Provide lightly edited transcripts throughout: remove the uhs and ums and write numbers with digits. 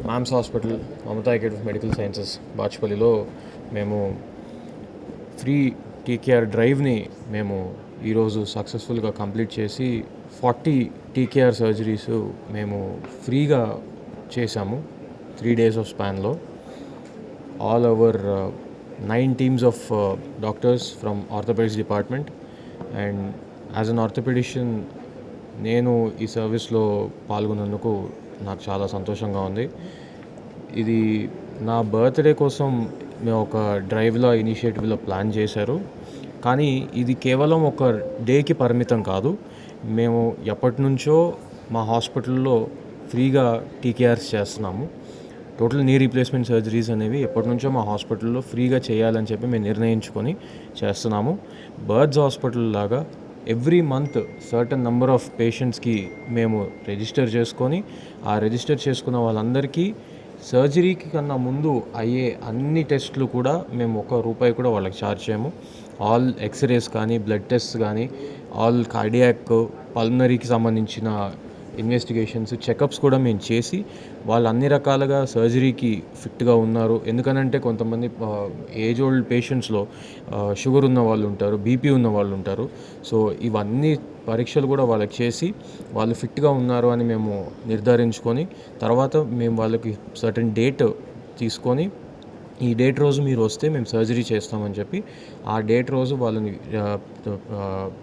Moms hospital Mamata academy of medical sciences బాచ్పల్లిలో మేము free TKR డ్రైవ్ని మేము ఈరోజు సక్సెస్ఫుల్గా కంప్లీట్ చేసి 40 టీకేఆర్ సర్జరీస్ మేము ఫ్రీగా చేశాము 3 days ఆఫ్ స్పాన్లో. All over 9 teams of doctors from orthopaedics department. And as an orthopaedician నేను ఈ సర్వీస్లో పాల్గొన్నందుకు నాకు చాలా సంతోషంగా ఉంది. ఇది నా బర్త్డే కోసం మేము ఒక డ్రైవ్లో ఇనిషియేటివ్లో ప్లాన్ చేశారు. కానీ ఇది కేవలం ఒక డేకి పరిమితం కాదు. మేము ఎప్పటి నుంచో మా హాస్పిటల్లో ఫ్రీగా టీకేఆర్స్ చేస్తున్నాము. టోటల్ నీ రీప్లేస్మెంట్ సర్జరీస్ అనేవి ఎప్పటి నుంచో మా హాస్పిటల్లో ఫ్రీగా చేయాలని చెప్పి మేము నిర్ణయించుకొని చేస్తున్నాము. బర్డ్స్ హాస్పిటల్ లాగా every month certain number of పేషెంట్స్కి మేము రిజిస్టర్ చేసుకొని ఆ రిజిస్టర్ చేసుకున్న వాళ్ళందరికీ సర్జరీకి కన్నా ముందు అయ్యే అన్ని టెస్టులు కూడా మేము ₹1 కూడా వాళ్ళకి ఛార్జ్ చేయము. ఆల్ ఎక్స్రేస్ కానీ, బ్లడ్ టెస్ట్ కానీ, ఆల్ కార్డియాక్, పల్మనరీకి సంబంధించిన ఇన్వెస్టిగేషన్స్, చెకప్స్ కూడా మేము చేసి వాళ్ళు అన్ని రకాలుగా సర్జరీకి ఫిట్గా ఉన్నారు. ఎందుకనంటే కొంతమంది ఏజ్ ఓల్డ్ పేషెంట్స్లో షుగర్ ఉన్న వాళ్ళు ఉంటారు, బీపీ ఉన్న వాళ్ళు ఉంటారు. సో ఇవన్నీ పరీక్షలు కూడా వాళ్ళకి చేసి వాళ్ళు ఫిట్గా ఉన్నారు అని మేము నిర్ధారించుకొని తర్వాత మేము వాళ్ళకి సర్టెన్ డేట్ తీసుకొని ఈ డేట్ రోజు మీరు వస్తే మేము సర్జరీ చేస్తామని చెప్పి ఆ డేట్ రోజు వాళ్ళని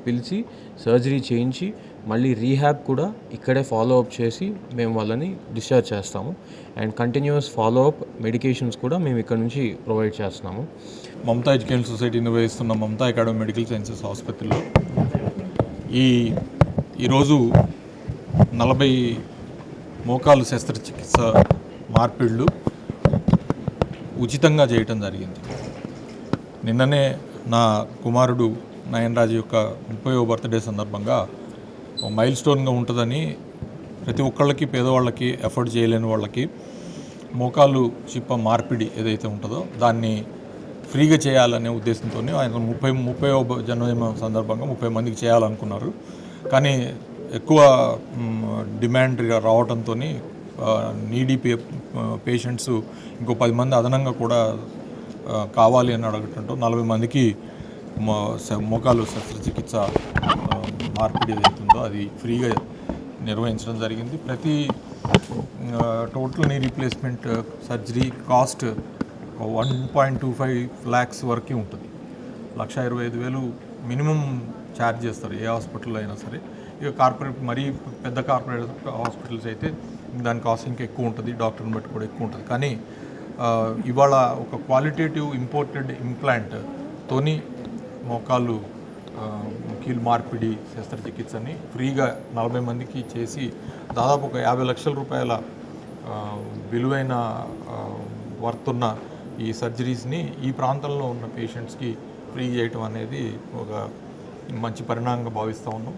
పిలిచి సర్జరీ చేయించి మళ్ళీ రీహాబ్ కూడా ఇక్కడే ఫాలో అప్ చేసి మేము వాళ్ళని డిశ్చార్జ్ చేస్తాము. And continuous follow up medications కూడా మేము ఇక్కడ నుంచి ప్రొవైడ్ చేస్తున్నాము. మమతా ఎడ్యుకేషన్ సొసైటీ నిర్వహిస్తున్న మమతా అకాడమీ మెడికల్ సైన్సెస్ ఆసుపత్రిలో ఈరోజు 40 మోకాలు శస్త్రచికిత్స మార్పిళ్ళు ఉచితంగా చేయటం జరిగింది. నిన్ననే నా కుమారుడు నయన్ రాజు యొక్క 30వ బర్త్డే సందర్భంగా మైల్ స్టోన్గా ఉంటుందని ప్రతి ఒక్కళ్ళకి, పేదవాళ్ళకి, ఎఫర్ట్ చేయలేని వాళ్ళకి మోకాలు చిప్ప మార్పిడి ఏదైతే ఉంటుందో దాన్ని ఫ్రీగా చేయాలనే ఉద్దేశంతో ఆయన 30వ జన్మదిన సందర్భంగా 30 మందికి చేయాలనుకున్నారు. కానీ ఎక్కువ డిమాండ్ రావడంతో నీడీ పేషెంట్స్ ఇంకో 10 మంది అదనంగా కూడా కావాలి అని అడగటంతో 40 మందికి మోకాలు శస్త్రచికిత్స మార్పిడి ఏదైతుందో అది ఫ్రీగా నిర్వహించడం జరిగింది. ప్రతి total knee replacement surgery cost 1.25 lakhs వరకు ఉంటుంది. 1,25,000 మినిమం ఛార్జ్ చేస్తారు ఏ హాస్పిటల్లో అయినా సరే. ఇక కార్పొరేట్ మరీ పెద్ద కార్పొరేట్ హాస్పిటల్స్ అయితే దాని కాస్ట్ ఇంకా ఎక్కువ ఉంటుంది, డాక్టర్ని బట్టి కూడా ఎక్కువ ఉంటుంది. కానీ ఇవాళ ఒక క్వాలిటేటివ్ ఇంపోర్టెడ్ ఇంప్లాంట్తోని మోకాలు కీలు మార్పిడి శస్త్రచికిత్సని ఫ్రీగా 40 మందికి చేసి దాదాపు ఒక 50 లక్షల రూపాయల విలువైన వర్తున్న ఈ సర్జరీస్ని ఈ ప్రాంతంలో ఉన్న పేషెంట్స్కి ఫ్రీ చేయటం అనేది ఒక మంచి పరిణామంగా భావిస్తూ ఉన్నాం.